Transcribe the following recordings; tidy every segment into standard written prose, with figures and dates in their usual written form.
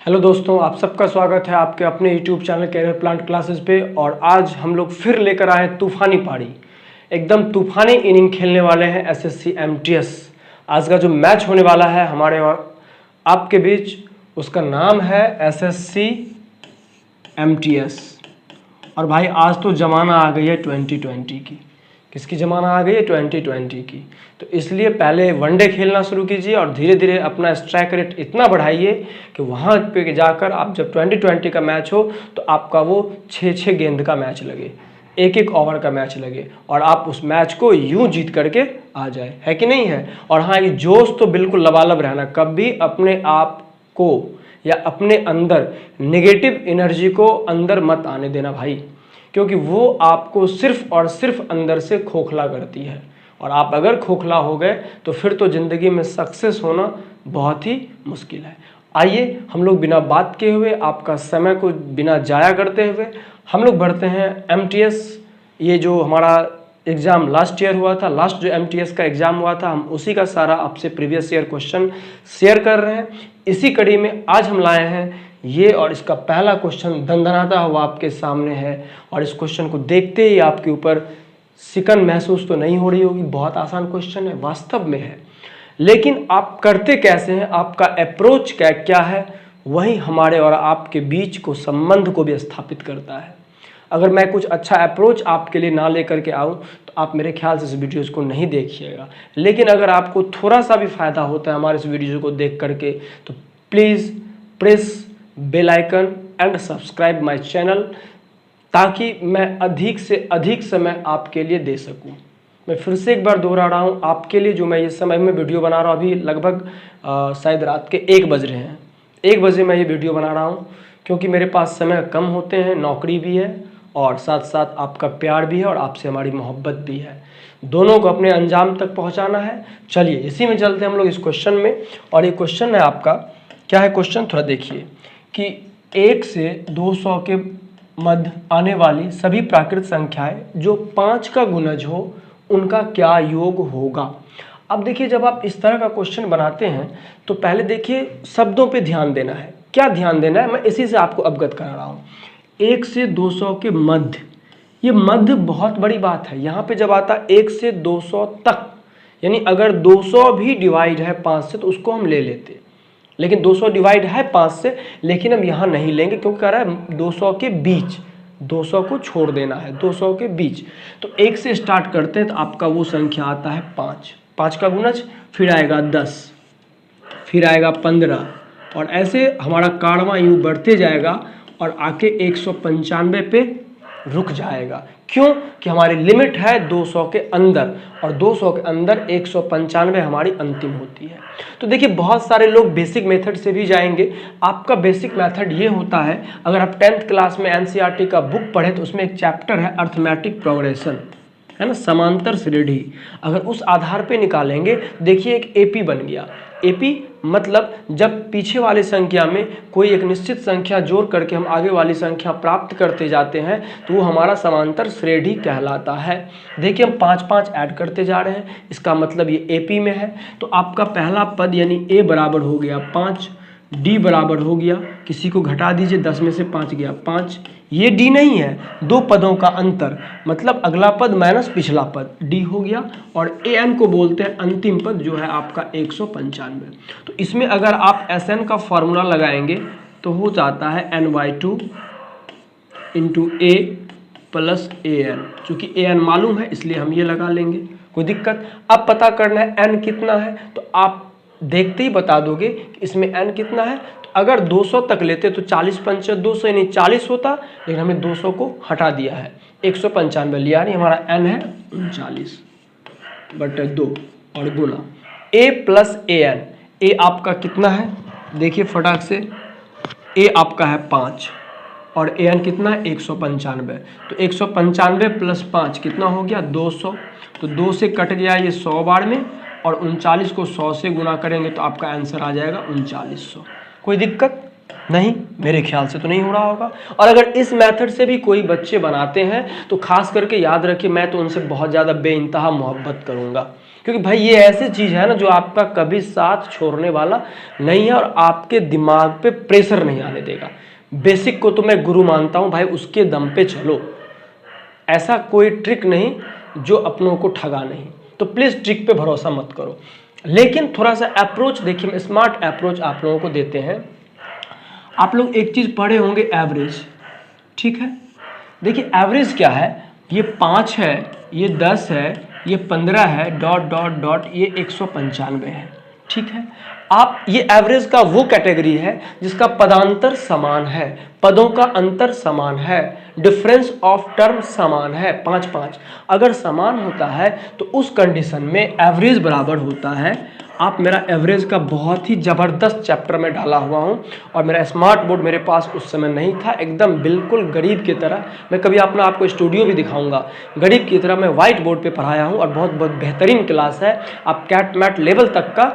Hello दोस्तों, आप सबका स्वागत है आपके अपने YouTube channel career plant classes पे। और आज हम लोग फिर लेकर आए हैं तूफानी पारी। एकदम तूफानी इनिंग खेलने वाले हैं एसएससी एमटीएस। आज का जो मैच होने वाला है हमारे और आपके बीच, उसका नाम है एसएससी एमटीएस। और भाई आज तो ज़माना आ गई है 2020 की। किसकी ज़माना आ गई है? 2020 की। तो इसलिए पहले वनडे खेलना शुरू कीजिए और धीरे धीरे अपना स्ट्राइक रेट इतना बढ़ाइए कि वहाँ पे जाकर आप जब 2020 का मैच हो तो आपका वो 6-6 गेंद का मैच लगे, एक एक ओवर का मैच लगे और आप उस मैच को यूं जीत करके आ जाए, है कि नहीं है? और हाँ, ये जोश तो बिल्कुल लबालब रहना, कभी अपने आप को या अपने अंदर नेगेटिव एनर्जी को अंदर मत आने देना भाई, क्योंकि वो आपको सिर्फ और सिर्फ अंदर से खोखला करती है। और आप अगर खोखला हो गए तो फिर तो ज़िंदगी में सक्सेस होना बहुत ही मुश्किल है। आइए हम लोग बिना बात किए हुए, आपका समय को बिना जाया करते हुए, हम लोग बढ़ते हैं एमटीएस। ये जो हमारा एग्ज़ाम लास्ट ईयर हुआ था, लास्ट जो एमटीएस का एग्ज़ाम हुआ था, हम उसी का सारा आपसे प्रीवियस ईयर क्वेश्चन शेयर कर रहे हैं। इसी कड़ी में आज हम लाए हैं ये, और इसका पहला क्वेश्चन दंदनाता हुआ आपके सामने है। और इस क्वेश्चन को देखते ही आपके ऊपर सिकन महसूस तो नहीं हो रही होगी, बहुत आसान क्वेश्चन है, वास्तव में है। लेकिन आप करते कैसे हैं, आपका अप्रोच क्या है, वही हमारे और आपके बीच को संबंध को भी स्थापित करता है। अगर मैं कुछ अच्छा अप्रोच आपके लिए ना लेकर के आऊँ तो आप मेरे ख्याल से इस वीडियोज़ को नहीं देखिएगा। लेकिन अगर आपको थोड़ा सा भी फ़ायदा होता है हमारे इस वीडियो को देख करके, तो please press bell icon and subscribe my channel, ताकि मैं अधिक से अधिक समय आपके लिए दे सकूं। मैं फिर से एक बार दोहरा रहा हूं आपके लिए, जो मैं इस समय में वीडियो बना रहा हूं, अभी लगभग शायद रात के 1 बज रहे हैं, 1 बजे मैं ये वीडियो बना रहा हूं, क्योंकि मेरे पास समय कम होते हैं, नौकरी भी है और साथ साथ आपका प्यार भी है और आपसे हमारी मोहब्बत भी है। दोनों को अपने अंजाम तक पहुँचाना है। चलिए इसी में चलते हैं हम लोग इस क्वेश्चन में। और ये क्वेश्चन है आपका, क्या है क्वेश्चन, थोड़ा देखिए कि 1 से 200 के मध्य आने वाली सभी प्राकृत संख्याएं जो 5 का गुणज हो, उनका क्या योग होगा। अब देखिए, जब आप इस तरह का क्वेश्चन बनाते हैं तो पहले देखिए शब्दों पे ध्यान देना है। क्या ध्यान देना है, मैं इसी से आपको अवगत करा रहा हूँ। 1 से 200 के मध्य, ये मध्य बहुत बड़ी बात है। यहाँ पे जब आता 1 से 200 तक, यानी अगर 200 भी डिवाइड है 5 से तो उसको हम ले लेते, लेकिन 200 डिवाइड है 5 से, लेकिन हम यहाँ नहीं लेंगे क्योंकि कह रहा है 200 के बीच, 200 को छोड़ देना है, 200 के बीच। तो 1 से स्टार्ट करते हैं तो आपका वो संख्या आता है 5, 5 का गुणज, फिर आएगा 10, फिर आएगा 15, और ऐसे हमारा कारवां यूँ बढ़ते जाएगा और आके 195 पे रुक जाएगा। क्यों? कि हमारी लिमिट है 200 के अंदर, और 200 के अंदर 195 हमारी अंतिम होती है। तो देखिए, बहुत सारे लोग बेसिक मेथड से भी जाएंगे। आपका बेसिक मेथड ये होता है, अगर आप 10th क्लास में एनसीईआरटी का बुक पढ़े तो उसमें एक चैप्टर है अर्थमेटिक प्रोग्रेशन, है ना, समांतर श्रेणी। अगर उस आधार पे निकालेंगे, देखिए एक एपी बन गया। एपी मतलब जब पीछे वाली संख्या में कोई एक निश्चित संख्या जोड़ करके हम आगे वाली संख्या प्राप्त करते जाते हैं तो वो हमारा समांतर श्रेणी कहलाता है। देखिए हम 5-5 ऐड करते जा रहे हैं, इसका मतलब ये एपी में है। तो आपका पहला पद यानी ए बराबर हो गया 5, डी बराबर हो गया, किसी को घटा दीजिए, 10 में से 5 गया 5, ये डी नहीं है, 2 पदों का अंतर, मतलब अगला पद माइनस पिछला पद, डी हो गया। और ए एन को बोलते हैं अंतिम पद, जो है आपका 195। तो इसमें अगर आप एस एन का फॉर्मूला लगाएंगे तो हो जाता है n/2 into A plus A N. चूँकि ए एन मालूम है इसलिए हम ये लगा लेंगे, कोई दिक्कत। अब पता करना है एन कितना है, तो आप देखते ही बता दोगे कि इसमें n कितना है। तो अगर 200 तक लेते तो 40×5 200 यानी 40 होता, लेकिन हमने 200 को हटा दिया है, 195 लिया, यानी हमारा n है 39/2 और गुना a प्लस ए एन। ए आपका कितना है, देखिए फटाक से, ए आपका है 5 और ए एन कितना है 195। तो 195 प्लस 5 कितना हो गया 200। तो 2 से कट गया ये 100 बार में, और 39 को 100 से गुना करेंगे तो आपका आंसर आ जाएगा 3900। कोई दिक्कत नहीं, मेरे ख्याल से तो नहीं हो रहा होगा। और अगर इस मेथड से भी कोई बच्चे बनाते हैं तो खास करके याद रखिए, मैं तो उनसे बहुत ज़्यादा बेइंतहा मोहब्बत करूँगा, क्योंकि भाई ये ऐसी चीज़ है ना जो आपका कभी साथ छोड़ने वाला नहीं है और आपके दिमाग पे प्रेशर नहीं आने देगा। बेसिक को तो मैं गुरु मानता हूँ भाई, उसके दम पे चलो, ऐसा कोई ट्रिक नहीं जो अपनों को ठगा नहीं। तो प्लीज़ ट्रिक पे भरोसा मत करो, लेकिन थोड़ा सा अप्रोच देखिए, स्मार्ट अप्रोच आप लोगों को देते हैं। आप लोग एक चीज़ पढ़े होंगे, एवरेज, ठीक है। देखिए एवरेज क्या है, ये 5 है, ये 10 है, ये 15 है, डॉट डॉट डॉट, ये 195 है, ठीक है। आप ये एवरेज का वो कैटेगरी है जिसका पदांतर समान है, पदों का अंतर समान है, डिफरेंस ऑफ टर्म समान है, 5-5 अगर समान होता है तो उस कंडीशन में एवरेज बराबर होता है। आप मेरा एवरेज का बहुत ही ज़बरदस्त चैप्टर में डाला हुआ हूँ और मेरा स्मार्ट बोर्ड मेरे पास उस समय नहीं था, एकदम बिल्कुल गरीब की तरह। मैं कभी अपना आपको स्टूडियो भी दिखाऊंगा, गरीब की तरह मैं व्हाइट बोर्ड पे पढ़ाया हूँ और बहुत बहुत बेहतरीन क्लास है। आप कैट मैट लेवल तक का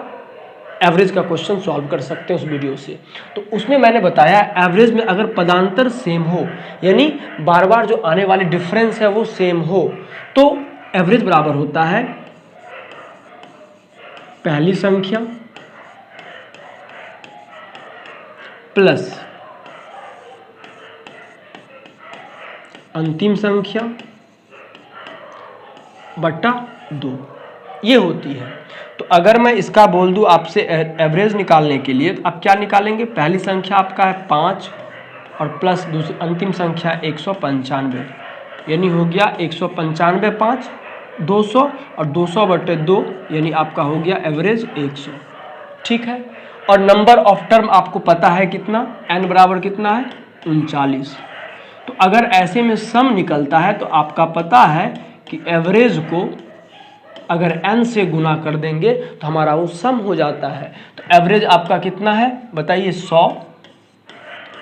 एवरेज का क्वेश्चन सॉल्व कर सकते हैं उस वीडियो से। तो उसमें मैंने बताया एवरेज में अगर पदांतर सेम हो, यानी बार बार जो आने वाली डिफरेंस है वो सेम हो, तो एवरेज बराबर होता है पहली संख्या प्लस अंतिम संख्या बटा 2, ये होती है। तो अगर मैं इसका बोल दूं आपसे एवरेज निकालने के लिए, तो आप क्या निकालेंगे, पहली संख्या आपका है 5 और प्लस दूसरी अंतिम संख्या 195, यानी हो गया 195 5 200 और 200/2 यानी आपका हो गया एवरेज 100, ठीक है। और नंबर ऑफ टर्म आपको पता है कितना, n बराबर कितना है 39। तो अगर ऐसे में सम निकलता है तो आपका पता है कि एवरेज को अगर n से गुना कर देंगे तो हमारा वो सम हो जाता है। तो एवरेज आपका कितना है बताइए, 100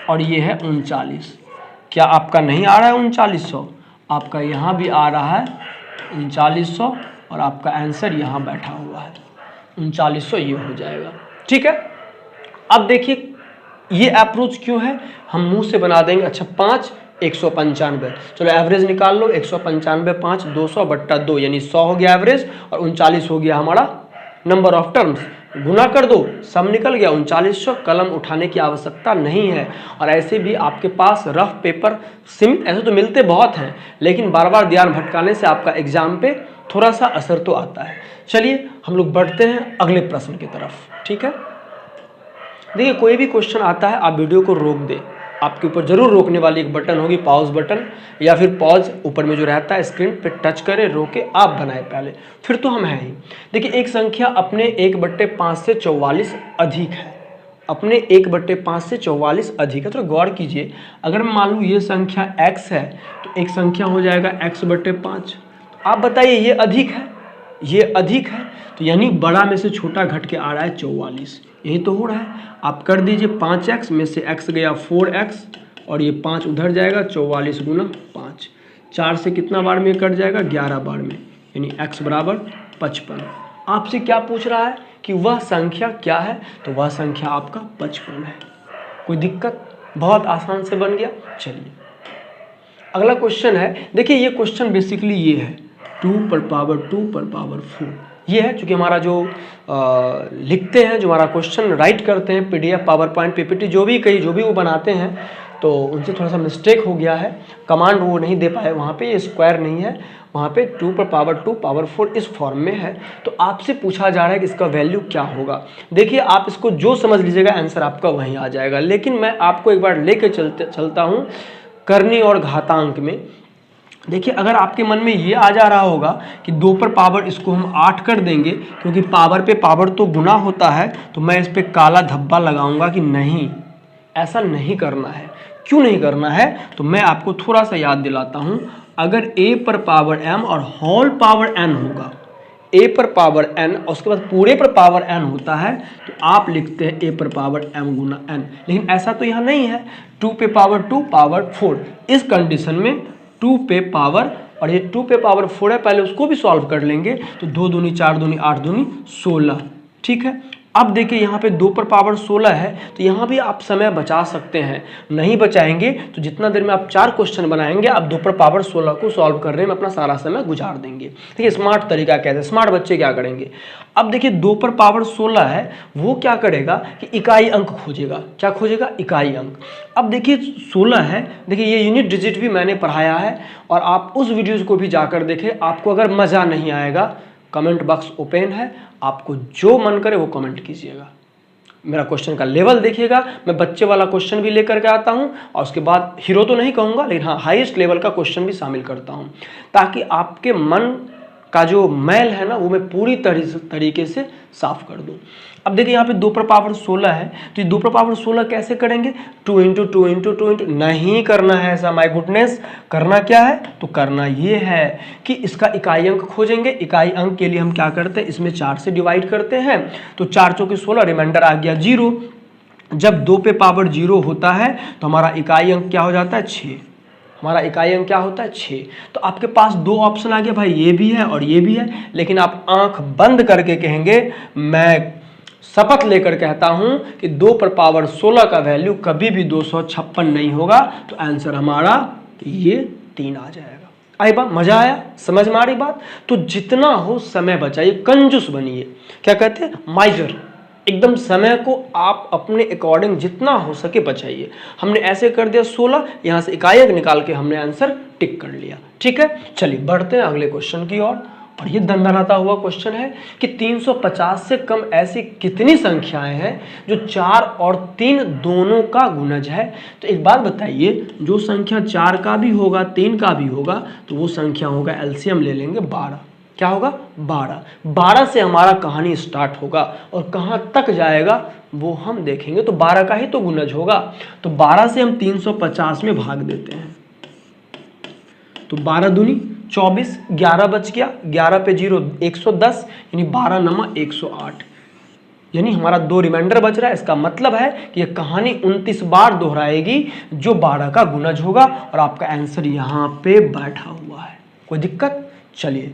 और ये है 39। क्या आपका नहीं आ रहा है 3900, आपका यहाँ भी आ रहा है 3900 और आपका आंसर यहाँ बैठा हुआ है 3900, ये हो जाएगा, ठीक है। अब देखिए ये अप्रोच क्यों है, हम मुंह से बना देंगे। अच्छा 5 195, चलो एवरेज निकाल लो, 195 5 200/2 यानी 100 हो गया एवरेज और 39 हो गया हमारा नंबर ऑफ टर्म्स। गुना कर दो, सम निकल गया 3900, कलम उठाने की आवश्यकता नहीं है। और ऐसे भी आपके पास रफ पेपर सीमित, ऐसे तो मिलते बहुत हैं, लेकिन बार बार ध्यान भटकाने से आपका एग्जाम पे थोड़ा सा असर तो आता है। चलिए हम लोग बढ़ते हैं अगले प्रश्न की तरफ, ठीक है। देखिए कोई भी क्वेश्चन आता है आप वीडियो को रोक दें, आपके ऊपर जरूर रोकने वाली एक बटन होगी, पॉज बटन, या फिर पॉज ऊपर में जो रहता है स्क्रीन पे टच करें, रोके आप बनाए पहले, फिर तो हम हैं ही। देखिए एक संख्या अपने 1/5 से 44 अधिक है, अपने 1/5 से 44 अधिक है। तो गौर कीजिए, अगर मैं मान लूँ ये संख्या x है तो एक संख्या हो जाएगा x/5। आप बताइए ये अधिक है, ये अधिक है, तो यानी बड़ा में से छोटा घट के आ रहा है 44, यही तो हो रहा है। आप कर दीजिए 5x में से x गया 4x और ये 5 उधर जाएगा, 44 गुना 5, 4 से कितना बार में कट जाएगा 11 बार में, यानी x बराबर 55। आपसे क्या पूछ रहा है कि वह संख्या क्या है, तो वह संख्या आपका 55 है। कोई दिक्कत, बहुत आसान से बन गया। चलिए अगला क्वेश्चन है। देखिए ये क्वेश्चन बेसिकली ये है 2/4 ये है, चूँकि हमारा जो लिखते हैं, जो हमारा क्वेश्चन राइट करते हैं PDF पावरपॉइंट PPT जो भी वो बनाते हैं, तो उनसे थोड़ा सा मिस्टेक हो गया है, कमांड वो नहीं दे पाए, वहाँ पे ये स्क्वायर नहीं है, वहाँ पे 2/4 इस फॉर्म में है। तो आपसे पूछा जा रहा है कि इसका वैल्यू क्या होगा। देखिए आप इसको जो समझ लीजिएगा आंसर आपका वहीं आ जाएगा, लेकिन मैं आपको एक बार लेके चलता हूँ करनी और घातांक में। देखिए अगर आपके मन में ये आ जा रहा होगा कि 2 पर पावर इसको हम 8 कर देंगे, क्योंकि पावर पे पावर तो गुना होता है, तो मैं इस पर काला धब्बा लगाऊंगा कि नहीं, ऐसा नहीं करना है। क्यों नहीं करना है, तो मैं आपको थोड़ा सा याद दिलाता हूँ। अगर a पर पावर m और होल पावर n होगा, a पर पावर n और उसके बाद पूरे पर पावर n होता है, तो आप लिखते हैं a पर पावर m गुना n, लेकिन ऐसा तो यहाँ नहीं है। 2 पे पावर 2 पावर 4, इस कंडीशन में 2 पे पावर, और ये 2 पे पावर 4 है, पहले उसको भी सॉल्व कर लेंगे। तो 2 दूनी 4 दूनी 8 दूनी 16, ठीक है। अब देखिए यहाँ पे 2 पर पावर 16 है, तो यहाँ भी आप समय बचा सकते हैं। नहीं बचाएंगे तो जितना देर में आप 4 क्वेश्चन बनाएंगे आप 2 पर पावर 16 को सॉल्व करने में अपना सारा समय गुजार देंगे। देखिए स्मार्ट तरीका कहते हैं, स्मार्ट बच्चे क्या करेंगे। अब देखिए 2 पर पावर 16 है, वो क्या करेगा कि इकाई अंक खोजेगा। क्या खोजेगा? इकाई अंक। अब देखिए 16 है, देखिए ये यूनिट डिजिट भी मैंने पढ़ाया है और आप उस वीडियोज़ को भी जाकर देखें। आपको अगर मज़ा नहीं आएगा, कमेंट बॉक्स ओपन है, आपको जो मन करे वो कमेंट कीजिएगा। मेरा क्वेश्चन का लेवल देखिएगा, मैं बच्चे वाला क्वेश्चन भी लेकर के आता हूं और उसके बाद हीरो तो नहीं कहूँगा, लेकिन हाँ हाईएस्ट लेवल का क्वेश्चन भी शामिल करता हूं, ताकि आपके मन का जो मैल है ना वो मैं पूरी तरीके से साफ कर दूं। अब देखिए यहाँ पे 2 पर पावर 16 है, तो ये 2 पर पावर 16 कैसे करेंगे? 2 इंटू 2 इंटू 2 इंटू, नहीं करना है ऐसा, माय गुडनेस। करना क्या है? तो करना ये है कि इसका इकाई अंक खोजेंगे। इकाई अंक के लिए हम क्या करते हैं, इसमें 4 से डिवाइड करते हैं, तो 4 चौके 16, रिमाइंडर आ गया 0। जब 2 पे पावर 0 होता है तो हमारा इकाई अंक क्या हो जाता है? 6। हमारा इकाई अंक क्या होता है? 6। तो आपके पास 2 ऑप्शन आ गया भाई, ये भी है और ये भी है, लेकिन आप आंख बंद करके कहेंगे, मैं शपथ लेकर कहता हूं कि 2 पर पावर 16 का वैल्यू कभी भी 256 नहीं होगा। तो आंसर हमारा ये 3 आ जाएगा। आई बात, मजा आया? समझ में आ रही बात? तो जितना हो समय बचाइए, कंजूस बनिए। क्या कहते हैं? माइजर। एकदम समय को आप अपने अकॉर्डिंग जितना हो सके बचाइए। हमने ऐसे कर दिया 16, यहां से इकाई अंक निकाल के हमने आंसर टिक कर लिया। ठीक है, चलिए बढ़ते हैं अगले क्वेश्चन की ओर। और ये दंदनाता हुआ क्वेश्चन है कि 350 से कम ऐसी कितनी संख्याएं हैं जो 4 और 3 दोनों का गुणज है। तो एक बात बताइए, जो संख्या 4 का भी होगा 3 का भी होगा तो वो संख्या होगा, एलसीएम ले लेंगे 12। क्या होगा? 12। 12 से हमारा कहानी स्टार्ट होगा और कहाँ तक जाएगा वो हम देखेंगे। तो 12 का ही तो गुणज होगा। तो 12 से हम 350 में भाग देते हैं, तो 12 दूनी 24, 11 बच गया, 11 पे 0 110, यानी 12 नमा 108, यानी हमारा 2 रिमाइंडर बच रहा है। इसका मतलब है कि यह कहानी 29 बार दोहराएगी जो 12 का गुणज होगा और आपका आंसर यहाँ पे बैठा हुआ है। कोई दिक्कत? चलिए,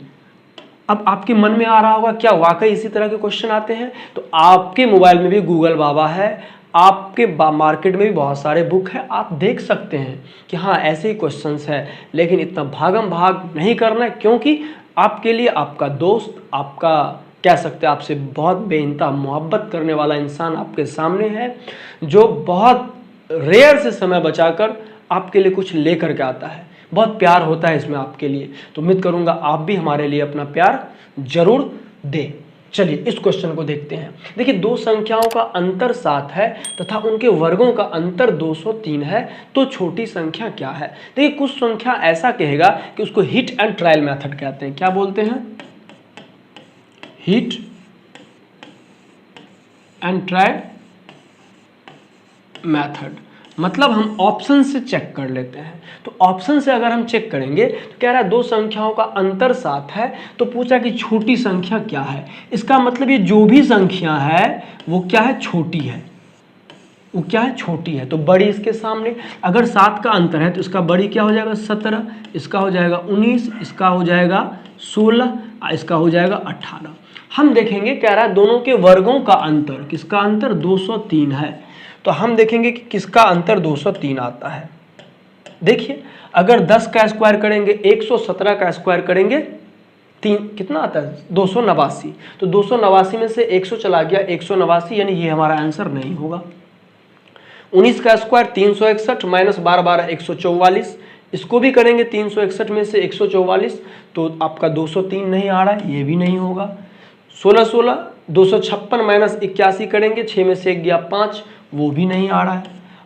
अब आपके मन में आ रहा होगा क्या वाकई इसी तरह के क्वेश्चन आते हैं? तो आपके मोबाइल में भी गूगल बाबा है, आपके मार्केट में भी बहुत सारे बुक है, आप देख सकते हैं कि हाँ ऐसे ही क्वेश्चंस है। लेकिन इतना भागम भाग नहीं करना है, क्योंकि आपके लिए आपका दोस्त, आपका कह सकते हैं आपसे बहुत बेइंतहा मोहब्बत करने वाला इंसान आपके सामने है, जो बहुत रेयर से समय बचाकर आपके लिए कुछ लेकर के आता है। बहुत प्यार होता है इसमें आपके लिए। तो उम्मीद करूंगा आप भी हमारे लिए अपना प्यार जरूर दें। चलिए इस क्वेश्चन को देखते हैं। देखिए, 2 संख्याओं का अंतर 7 है तथा उनके वर्गों का अंतर 203 है, तो छोटी संख्या क्या है? देखिए, कुछ संख्या ऐसा कहेगा कि उसको हिट एंड ट्रायल मेथड कहते हैं। क्या बोलते हैं? Hit and trial method. मतलब हम ऑप्शन से चेक कर लेते हैं। तो ऑप्शन से अगर हम चेक करेंगे तो कह रहा है 2 संख्याओं का अंतर 7 है, तो पूछा कि छोटी संख्या क्या है। इसका मतलब ये जो भी संख्या है वो क्या है? छोटी है। वो क्या है? छोटी है। तो बड़ी इसके सामने, अगर 7 का अंतर है तो इसका बड़ी क्या हो जाएगा? 17, इसका हो जाएगा 19, इसका हो जाएगा 16, इसका हो जाएगा 18। हम देखेंगे, कह रहा है दोनों के वर्गों का अंतर, किसका अंतर? 203 है। तो हम देखेंगे कि किसका अंतर 203 आता है। देखिए, अगर 10 का स्क्वायर करेंगे, 117 का स्क्वायर करेंगे, 3 कितना आता है? 289। तो 289 में से 100 चला गया, 189, यानी ये हमारा आंसर नहीं होगा। 19 का स्क्वायर 361 माइनस 12 12 144, इसको भी करेंगे 361 में से 144, तो आपका 203 नहीं आ रहा है, ये भी नहीं होगा। 16 16 256 माइनस 81 करेंगे, 6 में से 1 गया 5, वो भी नहीं आ रहा है।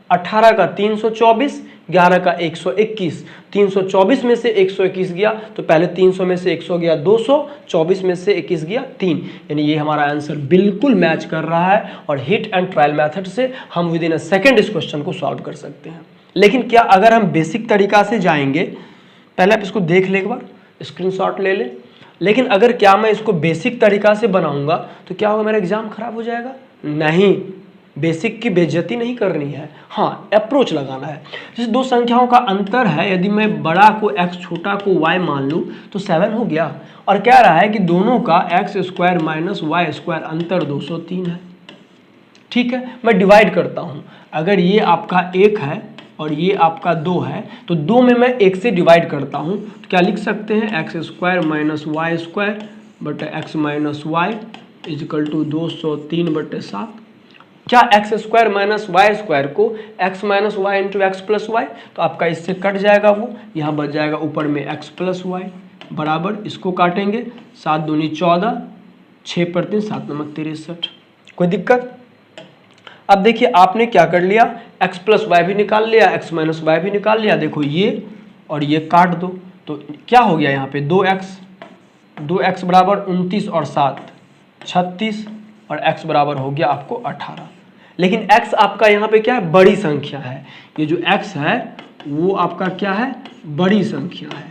18 का 324, 11 का 121, 324 में से 121 गया तो पहले 300 में से 100 गया 200, 24 में से 21 गया 3, यानी ये हमारा आंसर बिल्कुल मैच कर रहा है। और हिट एंड ट्रायल मेथड से हम विद इन अ सेकेंड इस क्वेश्चन को सॉल्व कर सकते हैं। लेकिन क्या अगर हम बेसिक तरीका से जाएंगे, पहले आप इसको देख ले, एक बार स्क्रीनशॉट ले ले। लेकिन अगर क्या मैं इसको बेसिक तरीका से बनाऊंगा तो क्या होगा? मेरा एग्जाम खराब हो जाएगा? नहीं, बेसिक की बेइज्जती नहीं करनी है, हाँ अप्रोच लगाना है। जैसे 2 संख्याओं का अंतर है, यदि मैं बड़ा को x छोटा को y मान लूँ तो 7 हो गया। और कह रहा है कि दोनों का x² माइनस y² अंतर 203 है। ठीक है, मैं डिवाइड करता हूँ। अगर ये आपका 1 है और ये आपका 2 है तो 2 में मैं 1 से डिवाइड करता हूँ, तो क्या लिख सकते हैं, x square minus y square बटे x minus y equal to 203/7। क्या x square minus y square को x minus y into x plus y, तो आपका इससे कट जाएगा, वो यहाँ बच जाएगा ऊपर में x प्लस वाई बराबर, इसको काटेंगे 7 दूनी 14, 6 पर 3 7 नमक 63। कोई दिक्कत? अब देखिए आपने क्या कर लिया, x प्लस वाई भी निकाल लिया, x माइनस वाई भी निकाल लिया। देखो ये और ये काट दो तो क्या हो गया, यहाँ पे 2x बराबर 29 और 7 36 और x बराबर हो गया आपको 18। लेकिन x आपका यहाँ पे क्या है, बड़ी संख्या है। ये जो x है वो आपका क्या है, बड़ी संख्या है।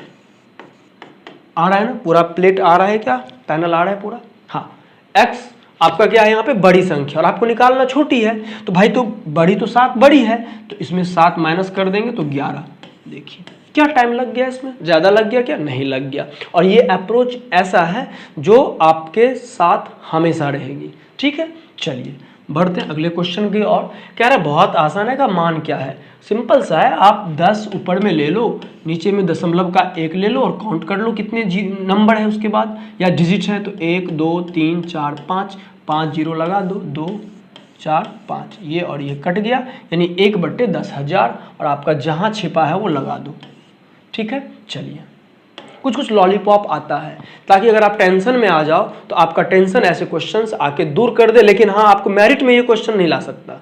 आ रहा है ना, पूरा प्लेट आ रहा है, क्या पैनल आ रहा है पूरा? हाँ, x आपका क्या है यहाँ पे, बड़ी संख्या, और आपको निकालना छोटी है, तो भाई तो बड़ी तो 7 बड़ी है, तो इसमें 7 माइनस कर देंगे तो 11। देखिए क्या टाइम लग गया, इसमें ज़्यादा लग गया क्या? नहीं लग गया। और ये अप्रोच ऐसा है जो आपके साथ हमेशा रहेगी। ठीक है, चलिए बढ़ते हैं अगले क्वेश्चन की और। कह रहा है बहुत आसान है, का मान क्या है? सिंपल सा है, आप 10 ऊपर में ले लो, नीचे में दशमलव का 1 ले लो और काउंट कर लो कितने नंबर है उसके बाद या डिजिट है। तो 1 2 3 4 5 जीरो लगा दो, 2 4 5, ये और ये कट गया, यानी 1/10,000 और आपका जहाँ छिपा है वो लगा दो। ठीक है, चलिए कुछ लॉलीपॉप आता है ताकि अगर आप टेंशन में आ जाओ तो आपका टेंशन ऐसे क्वेश्चंस आके दूर कर दे। लेकिन हाँ, आपको मेरिट में ये क्वेश्चन नहीं ला सकता।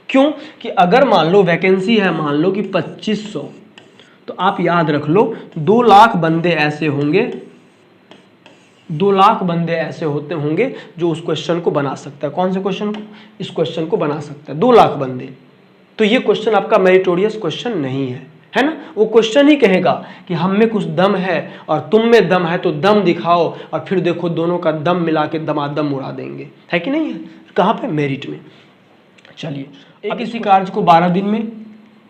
क्यों? कि अगर मान लो वैकेंसी है, मान लो कि 2500, तो आप याद रख लो 2 लाख बंदे ऐसे होंगे, 2 लाख बंदे ऐसे होते होंगे जो उस क्वेश्चन को बना सकता है। कौन से क्वेश्चन को? इस क्वेश्चन को बना सकता है 2 लाख बंदे। तो ये क्वेश्चन आपका मेरिटोरियस क्वेश्चन नहीं है ना। वो क्वेश्चन ही कहेगा कि हम में कुछ दम है और तुम में दम है, तो दम दिखाओ, और फिर देखो दोनों का दम मिला के दमादम उड़ा देंगे, है कि नहीं है? कहाँ पे? मेरिट में। चलिए, अब इसी कार्य को 12 दिन में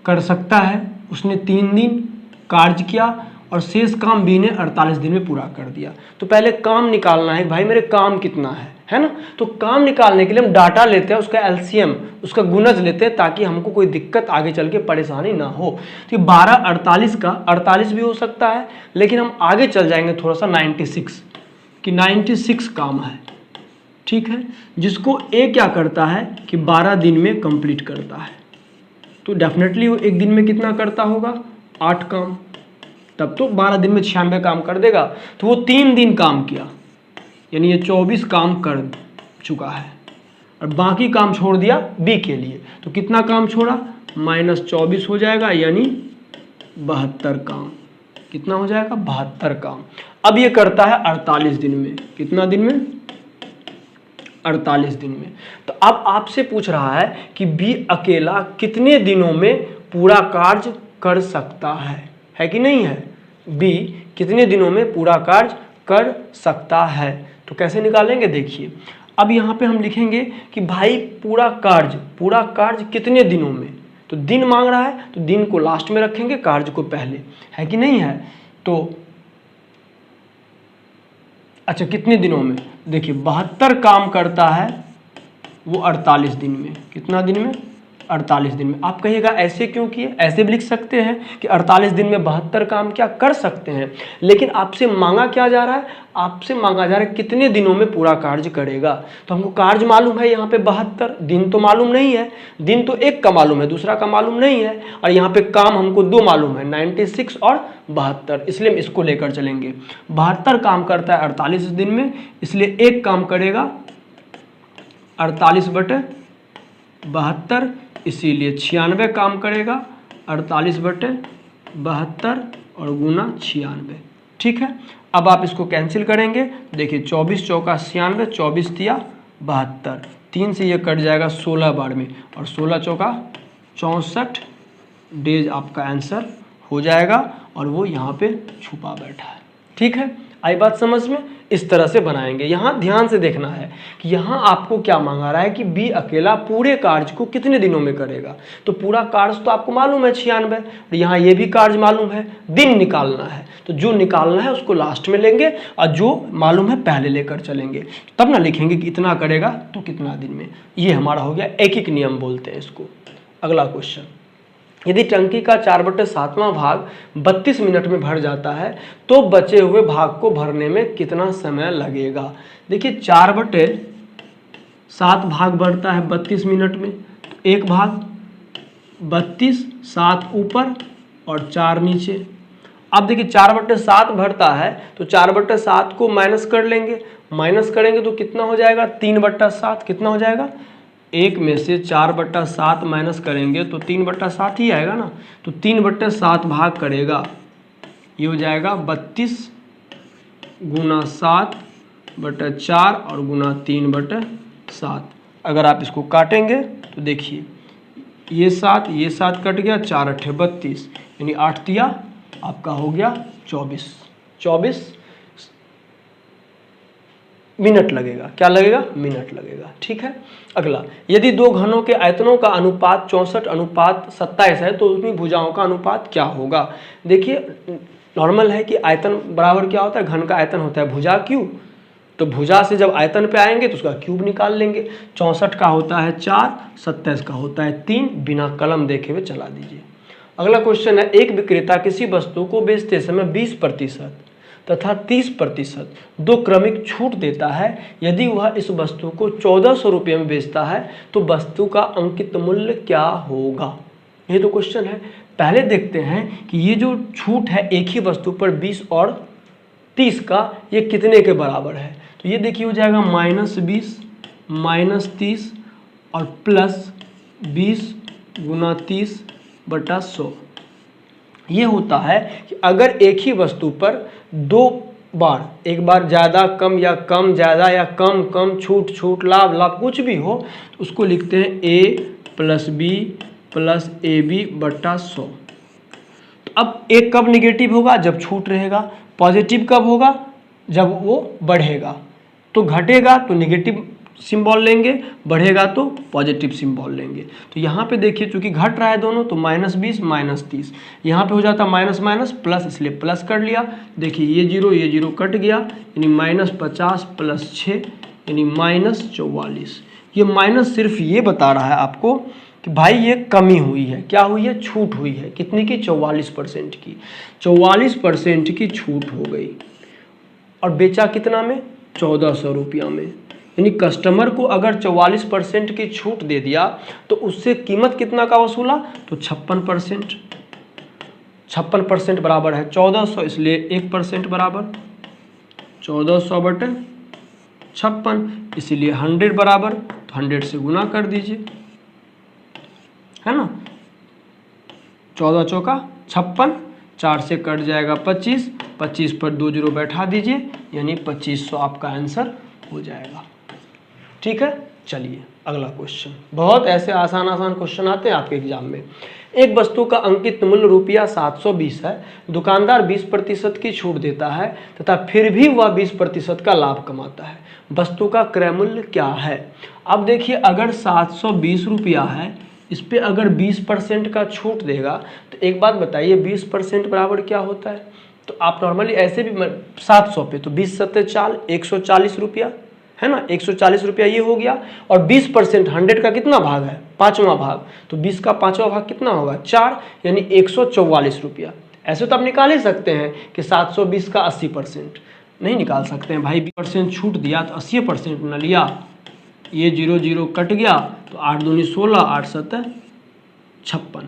कर सकता है, उसने 3 दिन कार्य किया और शेष काम बी ने 48 दिन में पूरा कर दिया। तो पहले काम निकालना है भाई, मेरे काम कितना है ना। तो काम निकालने के लिए हम डाटा लेते हैं, उसका एलसीएम, उसका गुणज लेते हैं, ताकि हमको कोई दिक्कत आगे चल के परेशानी ना हो। तो 12 48 का 48 भी हो सकता है, लेकिन हम आगे चल जाएंगे थोड़ा सा 96 कि 96 काम है। ठीक है, जिसको ए क्या करता है कि 12 दिन में कंप्लीट करता है, तो डेफिनेटली वो एक दिन में कितना करता होगा? 8 काम। तब तो 12 दिन में 96 काम कर देगा। तो वो 3 दिन काम किया, यानी ये 24 काम कर चुका है, और बाकी काम छोड़ दिया बी के लिए। तो कितना काम छोड़ा? -24 हो जाएगा, यानी 72 काम। कितना हो जाएगा? 72 काम। अब ये करता है 48 दिन में। कितना दिन में? 48 दिन में। तो अब आपसे पूछ रहा है कि बी अकेला कितने दिनों में पूरा कार्य कर सकता है कि नहीं है? बी कितने दिनों में पूरा कार्य कर सकता है। तो कैसे निकालेंगे? देखिए, अब यहाँ पे हम लिखेंगे कि भाई पूरा कार्य कितने दिनों में। तो दिन मांग रहा है, तो दिन को लास्ट में रखेंगे, कार्य को पहले, है कि नहीं है? तो अच्छा, कितने दिनों में? देखिए 72 काम करता है वो 48 दिन में। कितना दिन में? 48 दिन में। आप कहिएगा ऐसे क्यों किए? ऐसे भी लिख सकते हैं कि 48 दिन में 72 काम क्या कर सकते हैं, लेकिन आपसे मांगा क्या जा रहा है? आपसे मांगा जा रहा है कितने दिनों में पूरा कार्य करेगा। तो हमको कार्य मालूम है यहाँ पे 72, दिन तो मालूम नहीं है। दिन तो एक का मालूम है, दूसरा का मालूम नहीं है, और यहाँ पे काम हमको 2 मालूम है, 96 और 72, इसलिए हम इसको लेकर चलेंगे। 72 काम करता है 48 दिन में, इसलिए एक काम करेगा 48/72, इसीलिए 96 काम करेगा 48/72 और गुना 96। ठीक है, अब आप इसको कैंसिल करेंगे। देखिए 24 चौका 96, 24 दिया 72, 3 से ये कट जाएगा 16 बार में, और 16 चौका 64 डेज आपका आंसर हो जाएगा, और वो यहाँ पे छुपा बैठा है। ठीक है, आई बात समझ में? इस तरह से बनाएंगे। यहाँ ध्यान से देखना है कि यहाँ आपको क्या मांगा रहा है कि बी अकेला पूरे कार्य को कितने दिनों में करेगा। तो पूरा कार्य तो आपको मालूम है 96, और यहाँ ये भी कार्य मालूम है, दिन निकालना है। तो जो निकालना है उसको लास्ट में लेंगे और जो मालूम है पहले लेकर चलेंगे, तब ना लिखेंगे कि इतना करेगा तो कितना दिन में। ये हमारा हो गया एक एक नियम बोलते हैं इसको। अगला क्वेश्चन, यदि टंकी का 4/7वां भाग 32 मिनट में भर जाता है तो बचे हुए भाग को भरने में कितना समय लगेगा। देखिए 4/7 भाग बढ़ता है 32 मिनट में, तो एक भाग 32, 7 ऊपर और 4 नीचे। अब देखिए 4/7 भरता है तो 4/7 को माइनस कर लेंगे, माइनस करेंगे तो कितना हो जाएगा 3/7। कितना हो जाएगा, एक में से 4/7 माइनस करेंगे तो 3/7 ही आएगा ना। तो 3/7 भाग करेगा, ये हो जाएगा 32 गुना 7/4 और गुना 3/7। अगर आप इसको काटेंगे तो देखिए ये 7 कट गया, 4 8 32, यानी 8 तिया आपका हो गया 24 मिनट लगेगा। क्या लगेगा, मिनट लगेगा। ठीक है। अगला, यदि दो घनों के आयतनों का अनुपात 64:27 है तो उसमें भुजाओं का अनुपात क्या होगा। देखिए नॉर्मल है कि आयतन बराबर क्या होता है, घन का आयतन होता है भुजा क्यूब। तो भुजा से जब आयतन पे आएंगे तो उसका क्यूब निकाल लेंगे। 64 का होता है 4, 27 का होता है 3, बिना कलम देखे हुए चला दीजिए। अगला क्वेश्चन है, एक विक्रेता किसी वस्तु को बेचते समय 20% तथा 30% दो क्रमिक छूट देता है। यदि वह इस वस्तु को 1400 रुपये में बेचता है तो वस्तु का अंकित मूल्य क्या होगा। ये तो क्वेश्चन है। पहले देखते हैं कि ये जो छूट है एक ही वस्तु पर 20 और 30 का, ये कितने के बराबर है। तो ये देखिए हो जाएगा -20 -30 और +20 गुना 30/100। ये होता है कि अगर एक ही वस्तु पर दो बार, एक बार ज़्यादा कम या कम ज़्यादा या कम कम, छूट छूट, लाभ लाभ, कुछ भी हो तो उसको लिखते हैं A + B + AB/100। तो अब एक कब निगेटिव होगा, जब छूट रहेगा। पॉजिटिव कब होगा, जब वो बढ़ेगा। तो घटेगा तो निगेटिव सिंबल लेंगे, बढ़ेगा तो पॉजिटिव सिंबल लेंगे। तो यहाँ पे देखिए चूंकि घट रहा है दोनों, तो -20 -30, यहाँ पे हो जाता माइनस माइनस प्लस, इसलिए प्लस कर लिया। देखिए ये जीरो कट गया, यानी -50 + 6 यानी -44। ये माइनस सिर्फ ये बता रहा है आपको कि भाई ये कमी हुई है। क्या हुई है, छूट हुई है। कितनी की, 44% की। 44% की छूट हो गई और बेचा कितना में, 1400 रुपया में। यानी कस्टमर को अगर 44% की छूट दे दिया तो उससे कीमत कितना का वसूला, तो 56%। 56% बराबर है 1400, इसलिए 1% बराबर 1400/56, इसीलिए 100 बराबर, तो 100 से गुना कर दीजिए, है ना। 14 चौका 56, 4 से कट जाएगा 25, 25 पर 2 0 बैठा दीजिए, यानी 2500 आपका आंसर हो जाएगा। ठीक है। चलिए अगला क्वेश्चन। बहुत ऐसे आसान क्वेश्चन आते हैं आपके एग्जाम में। एक वस्तु का अंकित मूल्य ₹720 है, दुकानदार 20% की छूट देता है तथा फिर भी वह 20% का लाभ कमाता है। वस्तु का क्रय मूल्य क्या है। अब देखिए अगर 720 रुपया है, इस पर अगर 20% का छूट देगा तो एक बात बताइए 20% बराबर क्या होता है। तो आप नॉर्मली ऐसे भी 700 पे तो 20 7 4 140 रुपया है ना, 140 रुपया ये हो गया। और 20% 100 का कितना भाग है, 5वां भाग, तो 20 का 5वां भाग कितना होगा, 4, यानी 144 रुपया। ऐसे तो आप निकाल ही सकते हैं कि 720 का 80%। नहीं निकाल सकते हैं भाई, 20% छूट दिया तो 80% न लिया, ये 0 0 कट गया, तो 8 दूनी 16, 8 7 56,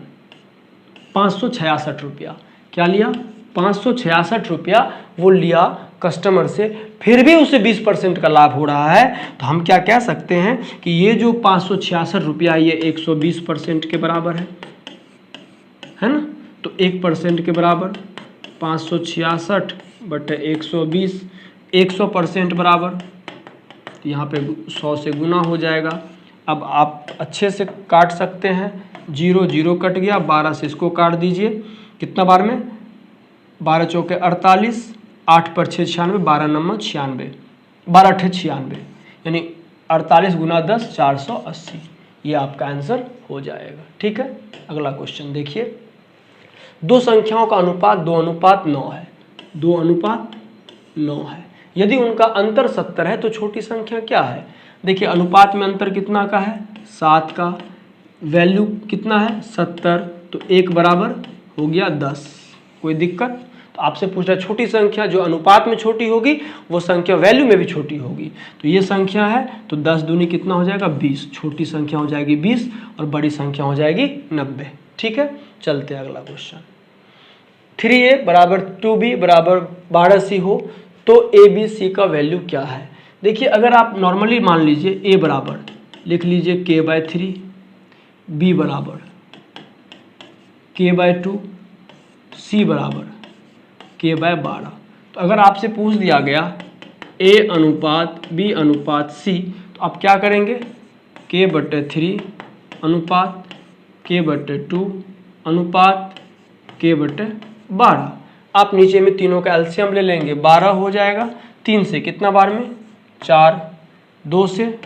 566 रुपया। क्या लिया, 566 रुपया वो लिया कस्टमर से, फिर भी उसे 20% का लाभ हो रहा है। तो हम क्या कह सकते हैं कि ये जो 566 रुपया ये 120% के बराबर है ना। तो 1% के बराबर 566/120, 100% बराबर, तो यहाँ पे 100 से गुना हो जाएगा। अब आप अच्छे से काट सकते हैं, 0 0 कट गया, 12 से इसको काट दीजिए, कितना बार में, 12 चौके 48, 8 पर 6 96, 12 नंबर 96, 12 अठे 96, यानी 48 गुना 10 480। ये आपका आंसर हो जाएगा। ठीक है, अगला क्वेश्चन देखिए। दो संख्याओं का अनुपात 2:9 है, 2:9 है। यदि उनका अंतर 70 है तो छोटी संख्या क्या है? देखिए अनुपात में अंतर कितना का है? 7 का। वैल्यू कितना है? 70, तो 1 बराबर हो गया 10। कोई दिक्कत? तो आपसे पूछ रहा है छोटी संख्या जो अनुपात में छोटी होगी वो संख्या वैल्यू में भी छोटी होगी। तो ये संख्या है तो 10 दूनी कितना हो जाएगा? 20। छोटी संख्या हो जाएगी 20 और बड़ी संख्या हो जाएगी 90। ठीक है, चलते हैं अगला क्वेश्चन। 3a बराबर 2b बराबर 12c हो तो a b c का वैल्यू क्या है? देखिए अगर आप नॉर्मली मान लीजिए a बराबर लिख लीजिए k/3, b बराबर k/2, c बराबर k/12। तो अगर आपसे पूछ दिया गया a अनुपात b अनुपात c तो आप क्या करेंगे? k/3 अनुपात k/2 अनुपात k/12। आप नीचे में तीनों का एलसीएम ले लेंगे, 12 हो जाएगा। 3 से कितना बार में? 4, 2 से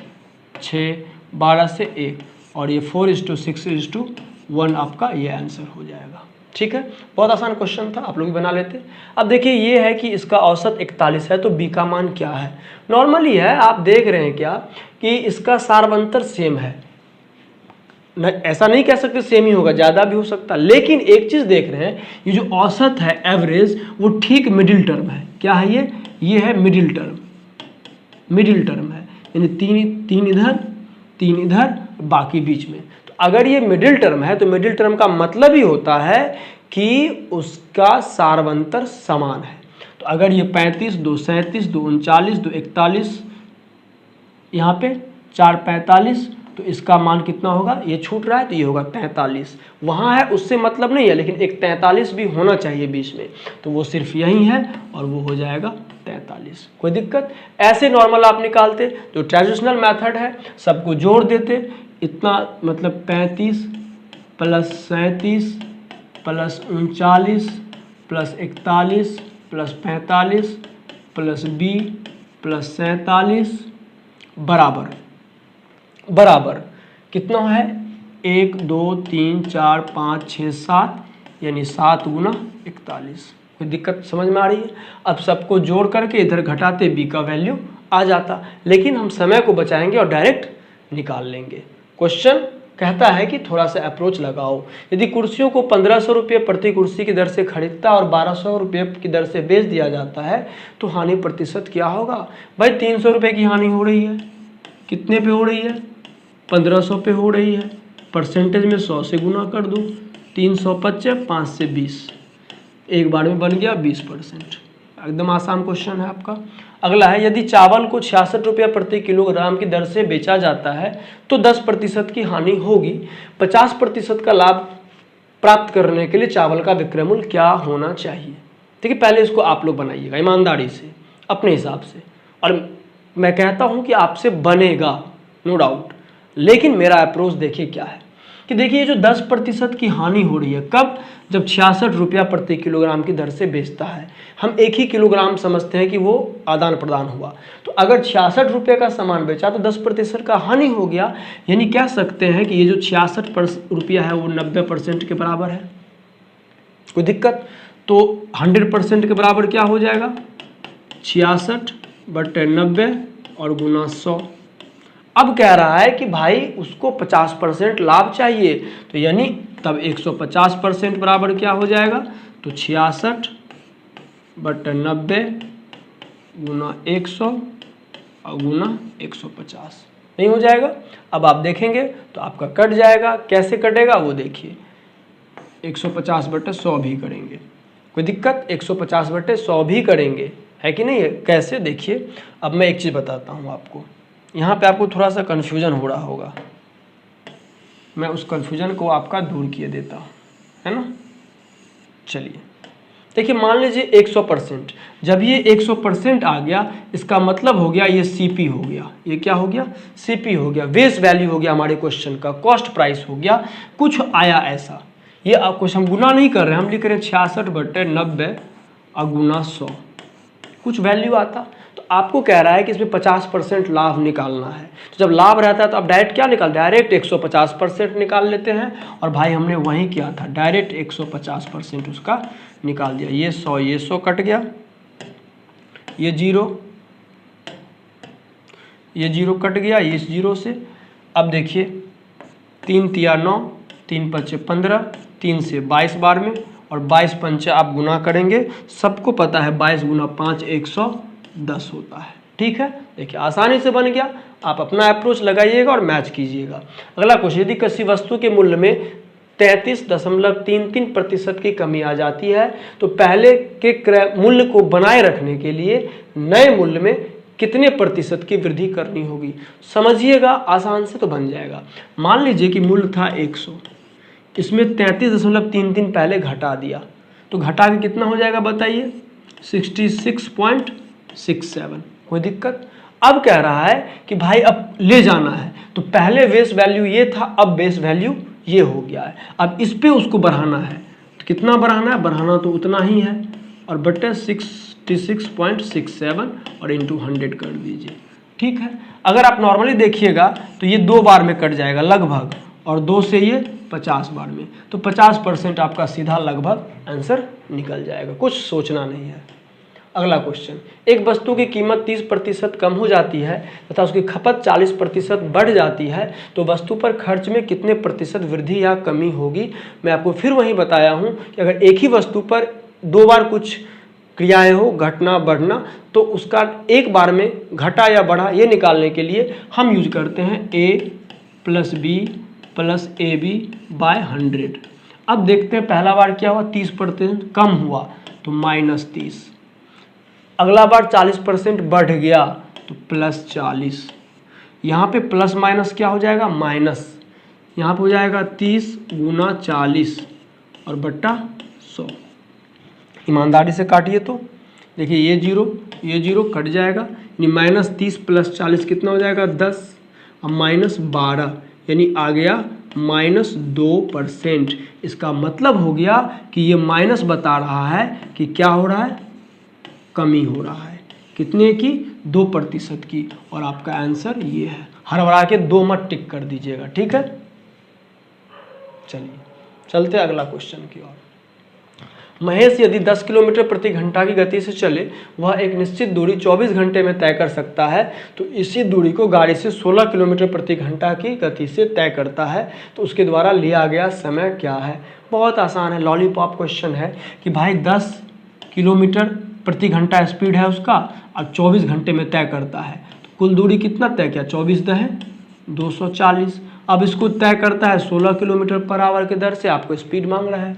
6, 12 से 1 और ये 4:6:1 आपका ये आंसर हो जाएगा। ठीक है, बहुत आसान क्वेश्चन था, आप लोग भी बना लेते। अब देखिए ये है कि इसका औसत 41 है तो b का मान क्या है? नॉर्मली है, आप देख रहे हैं क्या कि इसका सार्वंतर सेम है। ऐसा नहीं कह सकते सेम ही होगा, ज़्यादा भी हो सकता, लेकिन एक चीज़ देख रहे हैं ये जो औसत है एवरेज वो ठीक मिडिल टर्म है। क्या है ये है मिडिल टर्म, मिडिल टर्म है, यानी तीन इधर 3 इधर बाकी बीच में। तो अगर ये मिडिल टर्म है तो मिडिल टर्म का मतलब ही होता है कि उसका सार्वंतर समान है। तो अगर ये 35, 2 37, 2 39, 2 41, यहाँ पे 4 45 तो इसका मान कितना होगा? ये छूट रहा है तो ये होगा 43। वहाँ है उससे मतलब नहीं है, लेकिन एक 43 भी होना चाहिए बीच में, तो वो सिर्फ यही है और वो हो जाएगा 43। कोई दिक्कत? ऐसे नॉर्मल आप निकालते जो ट्रेडिशनल मेथड है, सबको जोड़ देते, इतना मतलब 35 plus 37 plus 39 plus 41 plus 45 plus b plus 47 बराबर कितना है? 1 2 3 4 5 6 7, यानी 7 गुना 41। कोई दिक्कत समझ में आ रही है? अब सबको जोड़ करके इधर घटाते b का वैल्यू आ जाता, लेकिन हम समय को बचाएंगे और डायरेक्ट निकाल लेंगे। क्वेश्चन कहता है कि थोड़ा सा अप्रोच लगाओ। यदि कुर्सियों को 1500 रुपये प्रति कुर्सी की दर से खरीदता और 1200 रुपये की दर से बेच दिया जाता है तो हानि प्रतिशत क्या होगा? भाई 300 रुपये की हानि हो रही है, कितने पे हो रही है? 1500 पे हो रही है। परसेंटेज में 100 से गुना कर दो, 355, 5 से 20, एक बार में बन गया 20%। एकदम आसान क्वेश्चन है आपका। अगला है यदि चावल को 66 रुपये प्रति किलोग्राम की दर से बेचा जाता है तो 10% की हानि होगी। 50% का लाभ प्राप्त करने के लिए चावल का विक्रय मूल्य क्या होना चाहिए? ठीक है, पहले इसको आप लोग बनाइएगा ईमानदारी से अपने हिसाब से, और मैं कहता हूं कि आपसे बनेगा नो डाउट, लेकिन मेरा अप्रोच देखिए क्या है कि देखिए जो 10% की हानि हो रही है कब? जब 66 रुपया प्रति किलोग्राम की दर से बेचता है। हम 1 ही किलोग्राम समझते हैं कि वो आदान प्रदान हुआ, तो अगर 66 रुपये का सामान बेचा तो 10% का हानि हो गया, यानी कह सकते हैं कि ये जो 66 रुपया है वो 90% के बराबर है। कोई दिक्कत? तो 100% के बराबर क्या हो जाएगा? 66/90 और गुना 100। अब कह रहा है कि भाई उसको 50% लाभ चाहिए, तो यानी तब 150% बराबर क्या हो जाएगा? तो 66/90 गुना 100 और गुना 150 नहीं हो जाएगा? अब आप देखेंगे तो आपका कट जाएगा। कैसे कटेगा वो देखिए, 150/100 भी करेंगे, कोई दिक्कत? 150/100 भी करेंगे, है कि नहीं? कैसे? देखिए अब मैं एक चीज़ बताता हूँ आपको, यहाँ पे आपको थोड़ा सा कन्फ्यूजन हो रहा होगा, मैं उस कन्फ्यूजन को आपका दूर किए देता हूँ, है ना? चलिए देखिए, मान लीजिए 100%, जब ये 100% आ गया इसका मतलब हो गया ये CP हो गया। ये क्या हो गया? CP हो गया, बेस वैल्यू हो गया हमारे क्वेश्चन का, कॉस्ट प्राइस हो गया, कुछ आया ऐसा। ये कुछ हम गुना नहीं कर रहे हैं, हम लिख रहे हैं 66/90 और गुना 100। कुछ वैल्यू आता। तो आपको कह रहा है कि इसमें 50% लाभ निकालना है। तो जब लाभ रहता है तो आप डायरेक्ट क्या निकाल, डायरेक्ट 150% निकाल लेते हैं। और भाई हमने वही किया था, डायरेक्ट 150% उसका निकाल दिया। ये 100 कट गया, ये 0 कट गया इस 0 से। अब देखिए 3 तिया 9, 3 पचे 15, 3 से 22 बार में, और 22 पंचे आप गुना करेंगे। सबको पता है 22 गुना 5 110 होता है। ठीक है, देखिए आसानी से बन गया। आप अपना अप्रोच लगाइएगा और मैच कीजिएगा। अगला क्वेश्चन, यदि किसी वस्तु के मूल्य में 33.33% की कमी आ जाती है तो पहले के मूल्य को बनाए रखने के लिए नए मूल्य में कितने प्रतिशत की वृद्धि करनी होगी। समझिएगा, आसान से तो बन जाएगा। मान लीजिए कि मूल्य था 100, इसमें 33.33 पहले घटा दिया, तो घटा के कितना हो जाएगा बताइए, 66.67। कोई दिक्कत? अब कह रहा है कि भाई अब ले जाना है, तो पहले बेस वैल्यू ये था, अब बेस वैल्यू ये हो गया है। अब इस पे उसको बढ़ाना है, तो कितना बढ़ाना है, बढ़ाना तो उतना ही है, और बटे 66.67 और इंटू 100 कर दीजिए। ठीक है, अगर आप नॉर्मली देखिएगा तो ये 2 बार में कट जाएगा लगभग, और 2 से ये 50 बार में, तो 50% आपका सीधा लगभग आंसर निकल जाएगा। कुछ सोचना नहीं है। अगला क्वेश्चन, एक वस्तु की कीमत 30% कम हो जाती है तथा उसकी खपत 40% बढ़ जाती है, तो वस्तु पर खर्च में कितने प्रतिशत वृद्धि या कमी होगी। मैं आपको फिर वही बताया हूँ कि अगर एक ही वस्तु पर 2 बार कुछ क्रियाएं हो, घटना बढ़ना, तो उसका एक बार में घटा या बढ़ा ये निकालने के लिए हम यूज करते हैं a + b + ab बाय 100। अब देखते हैं पहला बार क्या हुआ, 30% कम हुआ तो -30, अगला बार 40% बढ़ गया तो +40, यहाँ पे प्लस माइनस क्या हो जाएगा, माइनस, यहाँ पे हो जाएगा 30 गुना 40 और बट्टा 100। ईमानदारी से काटिए तो देखिए ये 0 कट जाएगा, यानी -30 + 40 कितना हो जाएगा, 10, अब -12 यानी आ गया -2%। इसका मतलब हो गया कि ये माइनस बता रहा है कि क्या हो रहा है, कमी हो रहा है। कितने की, 2% की, और आपका आंसर ये है। हड़बड़ा के 2 मत टिक कर दीजिएगा। ठीक है, चलिए चलते अगला क्वेश्चन की ओर। महेश यदि 10 किलोमीटर प्रति घंटा की गति से चले, वह एक निश्चित दूरी 24 घंटे में तय कर सकता है, तो इसी दूरी को गाड़ी से 16 किलोमीटर प्रति घंटा की गति से तय करता है, तो उसके द्वारा लिया गया समय क्या है। बहुत आसान है, लॉलीपॉप क्वेश्चन है कि भाई 10 किलोमीटर प्रति घंटा स्पीड है उसका, और 24 घंटे में तय करता है, तो कुल दूरी कितना तय किया, 24 × 240। अब इसको तय करता है 16 किलोमीटर पर आवर की दर से, आपको स्पीड मांग रहा है,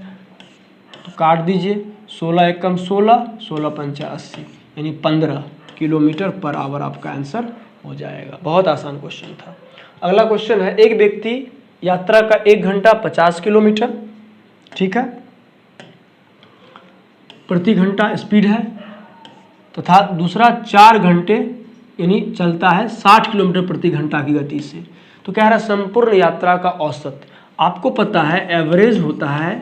तो काट दीजिए, 16 एकम 16, 16 पंचा 80, यानी 15 किलोमीटर पर आवर आपका आंसर हो जाएगा। बहुत आसान क्वेश्चन था। अगला क्वेश्चन है, एक व्यक्ति यात्रा का 1 घंटा 50 किलोमीटर, ठीक है, प्रति घंटा स्पीड है, तथा दूसरा 4 घंटे यानी चलता है 60 किलोमीटर प्रति घंटा की गति से, तो कह रहा है संपूर्ण यात्रा का औसत। आपको पता है एवरेज होता है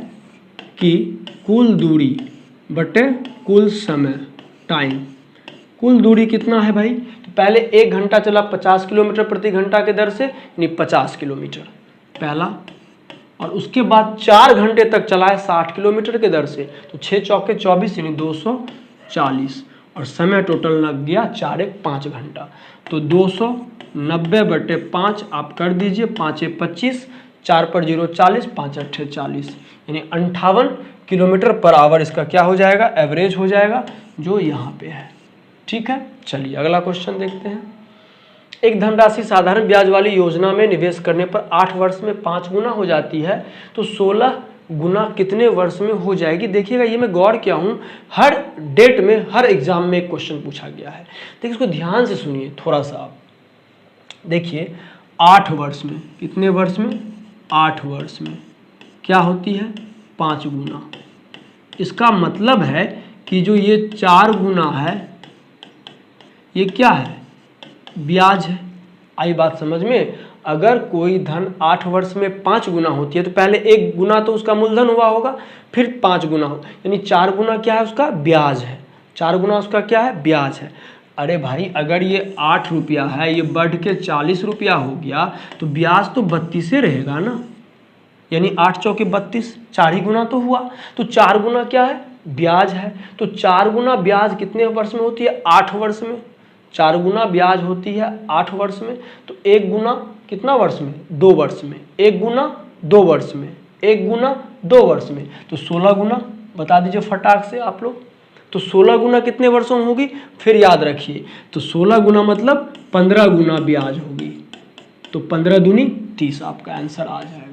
कि कुल दूरी बटे कुल समय, टाइम। कुल दूरी कितना है भाई, तो पहले 1 घंटा चला 50 किलोमीटर प्रति घंटा के दर से, यानी 50 किलोमीटर पहला, और उसके बाद 4 घंटे तक चला है 60 किलोमीटर के दर से, तो 6 चौके 24 यानी 240, और समय टोटल लग गया 4 × 5 घंटा, तो 290/5 आप कर दीजिए, 5 × 25, 4 पर 0 40, 5 × 8 40, यानी 58 किलोमीटर पर आवर इसका क्या हो जाएगा, एवरेज हो जाएगा, जो यहाँ पे है। ठीक है, चलिए अगला क्वेश्चन देखते हैं। एक धनराशि साधारण ब्याज वाली योजना में निवेश करने पर 8 वर्ष में 5 गुना हो जाती है, तो 16 गुना कितने वर्ष में हो जाएगी। देखिएगा, ये मैं गौर किया हूँ, हर डेट में हर एग्जाम में एक क्वेश्चन पूछा गया है। देखिए इसको ध्यान से सुनिए थोड़ा सा आप देखिए, 8 वर्ष में, कितने वर्ष में, 8 वर्ष में क्या होती है, 5 गुना। इसका मतलब है कि जो ये 4 गुना है, ये क्या है, ब्याज है। आई बात समझ में। अगर कोई धन 8 वर्ष में 5 गुना होती है, तो पहले 1 गुना तो उसका मूलधन हुआ होगा, फिर 5 गुना हो, यानी 4 गुना क्या है उसका, ब्याज है। 4 गुना उसका क्या है, ब्याज है। अरे भाई अगर ये 8 रुपया है, ये बढ़ के 40 रुपया हो गया तो ब्याज तो 32 रहेगा ना, यानी 8 चौके 32, 4 ही गुना तो हुआ। तो 4 गुना क्या है, ब्याज है। तो 4 गुना ब्याज कितने वर्ष में होती है, 8 वर्ष में। 4 गुना ब्याज होती है 8 वर्ष में। तो 1 गुना कितना वर्ष में, 2 वर्ष में। 1 गुना 2 वर्ष में, 1 गुना 2 वर्ष में। तो 16 गुना, बता दीजिए फटाक से आप लोग। तो 16 गुना कितने वर्षों में होगी, फिर याद रखिए। तो 16 गुना मतलब 15 गुना ब्याज होगी। तो 15 दूनी 30 आपका आंसर आ जाएगा।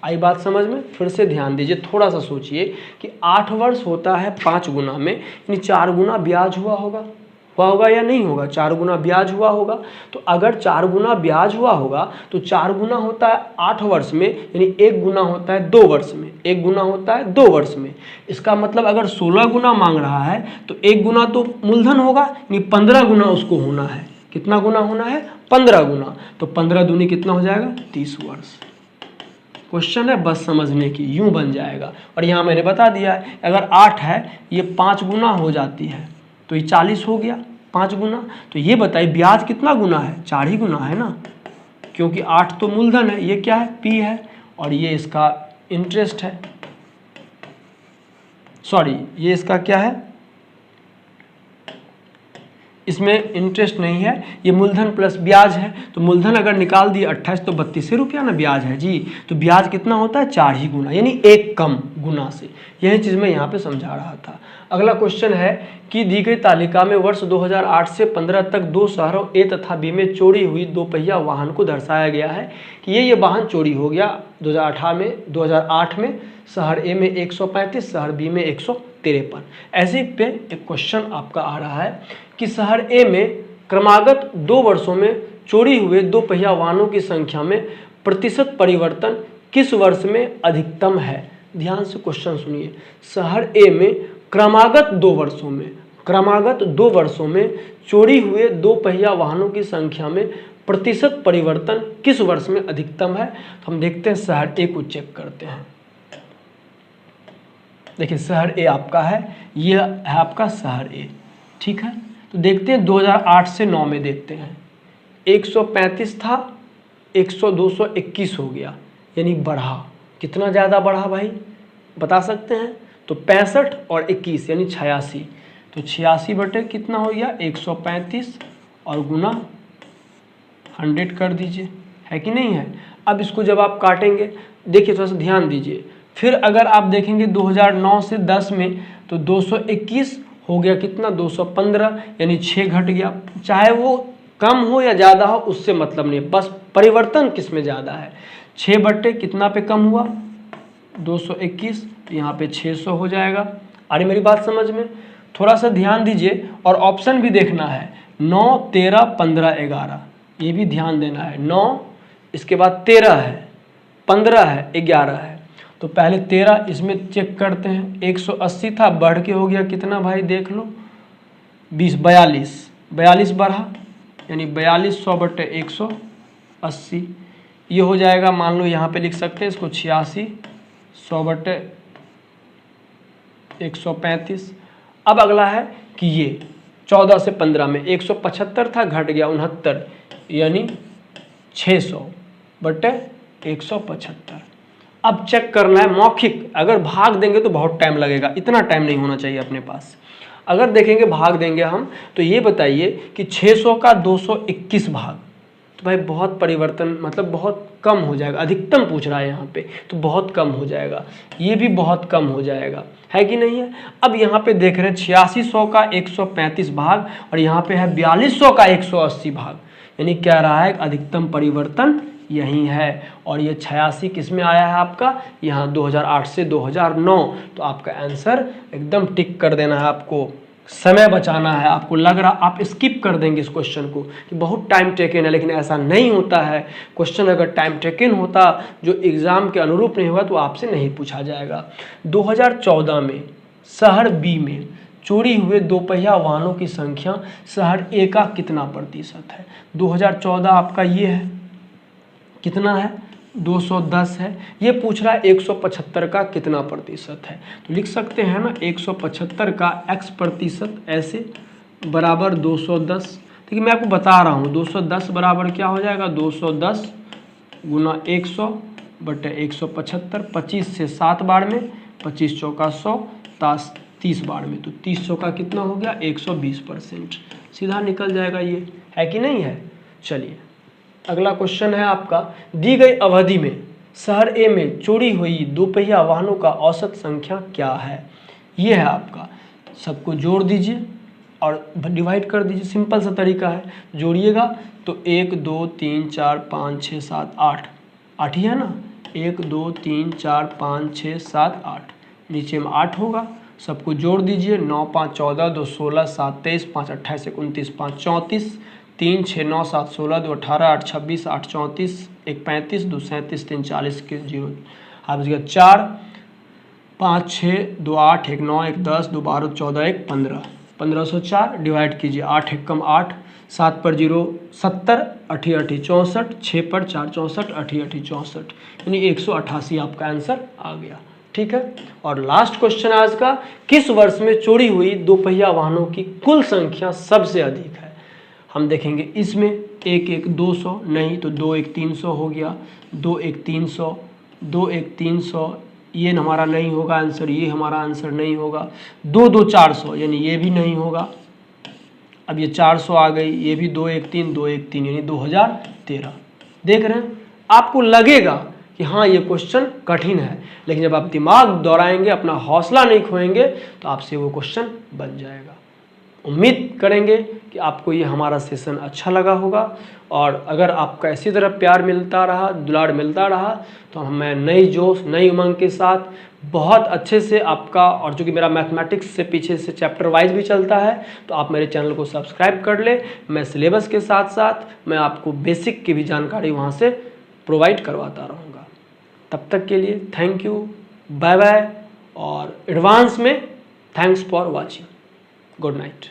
आई बात समझ में? फिर से ध्यान दीजिए, थोड़ा सा सोचिए कि 8 वर्ष होता है 5 गुना में, यानी 4 गुना ब्याज हुआ होगा या नहीं होगा, 4 गुना ब्याज हुआ होगा। तो अगर 4 गुना ब्याज हुआ होगा तो 4 गुना होता है 8 वर्ष में, यानी 1 गुना होता है 2 वर्ष में। 1 गुना होता है 2 वर्ष में। इसका मतलब अगर 16 गुना मांग रहा है तो 1 गुना तो मूलधन होगा, यानी 15 गुना उसको होना है। कितना गुना होना है, 15 गुना। तो 15 दूनी कितना हो जाएगा, 30 वर्ष। क्वेश्चन है बस समझने की, यूं बन जाएगा। और यहाँ मैंने बता दिया है, अगर 8 है ये 5 गुना हो जाती है तो ये 40 हो गया 5 गुना। तो ये बताइए ब्याज कितना गुना है, 4 ही गुना है ना, क्योंकि 8 तो मूलधन है, ये क्या है, पी है, और ये इसका इंटरेस्ट है, सॉरी ये इसका क्या है, इसमें इंटरेस्ट नहीं है, ये मूलधन प्लस ब्याज है। तो मूलधन अगर निकाल दिए 28 तो 32 रुपया ना ब्याज है जी। तो ब्याज कितना होता है, 4 ही गुना, यानी 1 कम गुना से। यही चीज़ मैं यहाँ पे समझा रहा था। अगला क्वेश्चन है कि दी गई तालिका में वर्ष 2008 से 15 तक 2 शहरों ए तथा बी में चोरी हुई 2 पहिया वाहन को दर्शाया गया है कि ये वाहन चोरी हो गया 2008 में शहर ए में 135, शहर बी में 153। ऐसे पे एक क्वेश्चन आपका आ रहा है कि शहर ए में क्रमागत 2 वर्षों में चोरी हुए 2 पहिया वाहनों की संख्या में प्रतिशत परिवर्तन किस वर्ष में अधिकतम है। ध्यान से क्वेश्चन सुनिए। शहर ए में क्रमागत 2 वर्षों में चोरी हुए 2 पहिया वाहनों की संख्या में प्रतिशत परिवर्तन किस वर्ष में अधिकतम है। तो हम देखते हैं शहर ए को चेक करते हैं। देखिए शहर ए आपका है, यह है आपका शहर ए, ठीक है। तो देखते हैं 2008 से 9 में देखते हैं, 135 था 221 हो गया, यानी बढ़ा। कितना ज़्यादा बढ़ा भाई, बता सकते हैं? तो 65 और 21 यानी 86। तो 86 बटे कितना हो गया, 135 और गुना 100 कर दीजिए, है कि नहीं है। अब इसको जब आप काटेंगे, देखिए थोड़ा सा ध्यान दीजिए। फिर अगर आप देखेंगे 2009 से 10 में तो 221 हो गया कितना, 215, यानी 6 घट गया। चाहे वो कम हो या ज़्यादा हो उससे मतलब नहीं, बस परिवर्तन किस में ज़्यादा है। 6 बटे कितना पे कम हुआ, 221, यहाँ पे 600 हो जाएगा। अरे मेरी बात समझ में, थोड़ा सा ध्यान दीजिए। और ऑप्शन भी देखना है, 9, 13, 15, 11, ये भी ध्यान देना है। 9, इसके बाद 13 है, 15 है, 11 है। तो पहले 13 इसमें चेक करते हैं। 180 था, बढ़ के हो गया कितना भाई, देख लो 20, 42 बढ़ा, यानी 4200 बटे 180, ये हो जाएगा। मान लो यहाँ पे लिख सकते हैं इसको 86, 100 बटे 135। अब अगला है कि ये 14 से 15 में 175 था, घट गया 69, यानी 600 बटे 175। अब चेक करना है मौखिक, अगर भाग देंगे तो बहुत टाइम लगेगा, इतना टाइम नहीं होना चाहिए अपने पास। अगर देखेंगे भाग देंगे हम, तो ये बताइए कि 600 का 221 भाग, तो भाई बहुत परिवर्तन, मतलब बहुत कम हो जाएगा। अधिकतम पूछ रहा है यहाँ पे, तो बहुत कम हो जाएगा। ये भी बहुत कम हो जाएगा, है कि नहीं है। अब यहाँ पे देख रहे हैं 8600 का 135 भाग, और यहाँ पे है 4200 का 180 भाग, यानी कह रहा है अधिकतम परिवर्तन यही है। और ये 86 किस में आया है आपका, यहाँ 2008 से 2009। तो आपका आंसर एकदम टिक कर देना है, आपको समय बचाना है। आपको लग रहा आप स्किप कर देंगे इस क्वेश्चन को कि बहुत टाइम टेकन है, लेकिन ऐसा नहीं होता है। क्वेश्चन अगर टाइम टेकन होता, जो एग्ज़ाम के अनुरूप नहीं हुआ, तो आपसे नहीं पूछा जाएगा। 2014 में शहर बी में चोरी हुए 2 पहिया वाहनों की संख्या शहर ए का कितना प्रतिशत है। 2014 आपका ये है, कितना है, 210 है। ये पूछ रहा है 175 का कितना प्रतिशत है, तो लिख सकते हैं ना 175 का x प्रतिशत ऐसे बराबर 210। देखिए मैं आपको बता रहा हूँ 210 बराबर क्या हो जाएगा, 210 गुना 100 बटे 175, 25 से 7 बार में, 25 चौका 100, 30 बार में, तो 30 चौका कितना हो गया 120%, सीधा निकल जाएगा। ये है कि नहीं है। चलिए अगला क्वेश्चन है आपका, दी गई अवधि में शहर ए में चोरी हुई दोपहिया वाहनों का औसत संख्या क्या है। ये है आपका, सबको जोड़ दीजिए और डिवाइड कर दीजिए, सिंपल सा तरीका है। जोड़िएगा तो 1 2 3 4 5 6 7 8, 8 ही है ना, 1 2 3 4 5 6 7 8, नीचे में 8 होगा, सबको जोड़ दीजिए। 9 5 14, 2 16, 7 23, 5 28, 29, 5 34, 3 6 9 7 16, 2 18, 8 26, 8 34, 1 35, 2 37, 3 40 के 0, आप 4 5 6 2 8 1 9 1 10 2 12 14 1 15, 1504 डिवाइड कीजिए, 8 एकम 8, 7 पर 0 70, 8 8 64, 6 पर 4 64, 8 8 64, यानी 188 आपका आंसर आ गया। ठीक है। और लास्ट क्वेश्चन आज का, किस वर्ष में चोरी हुई दोपहिया वाहनों की कुल संख्या सबसे अधिक है। हम देखेंगे इसमें 1 1 200 नहीं तो 2 1 300 हो गया, 2 1 300, 2 1 300, ये हमारा नहीं होगा आंसर, ये हमारा आंसर नहीं होगा। 2 2 400 यानी ये भी नहीं होगा। अब ये 400 आ गई, ये भी 2 1 3, 2 1 3 यानी 2013। देख रहे हैं, आपको लगेगा कि हाँ ये क्वेश्चन कठिन है, लेकिन जब आप दिमाग दौड़ाएंगे, अपना हौसला नहीं खोएंगे, तो आपसे वो क्वेश्चन बन जाएगा। उम्मीद करेंगे कि आपको ये हमारा सेशन अच्छा लगा होगा, और अगर आपका इसी तरह प्यार मिलता रहा, दुलार मिलता रहा, तो मैं नई जोश नई उमंग के साथ बहुत अच्छे से आपका, और जो कि मेरा मैथमेटिक्स से पीछे से चैप्टर वाइज भी चलता है, तो आप मेरे चैनल को सब्सक्राइब कर ले। मैं सिलेबस के साथ साथ मैं आपको बेसिक की भी जानकारी वहाँ से प्रोवाइड करवाता रहूँगा। तब तक के लिए थैंक यू, बाय बाय, और एडवांस में thanks for watching. Good night.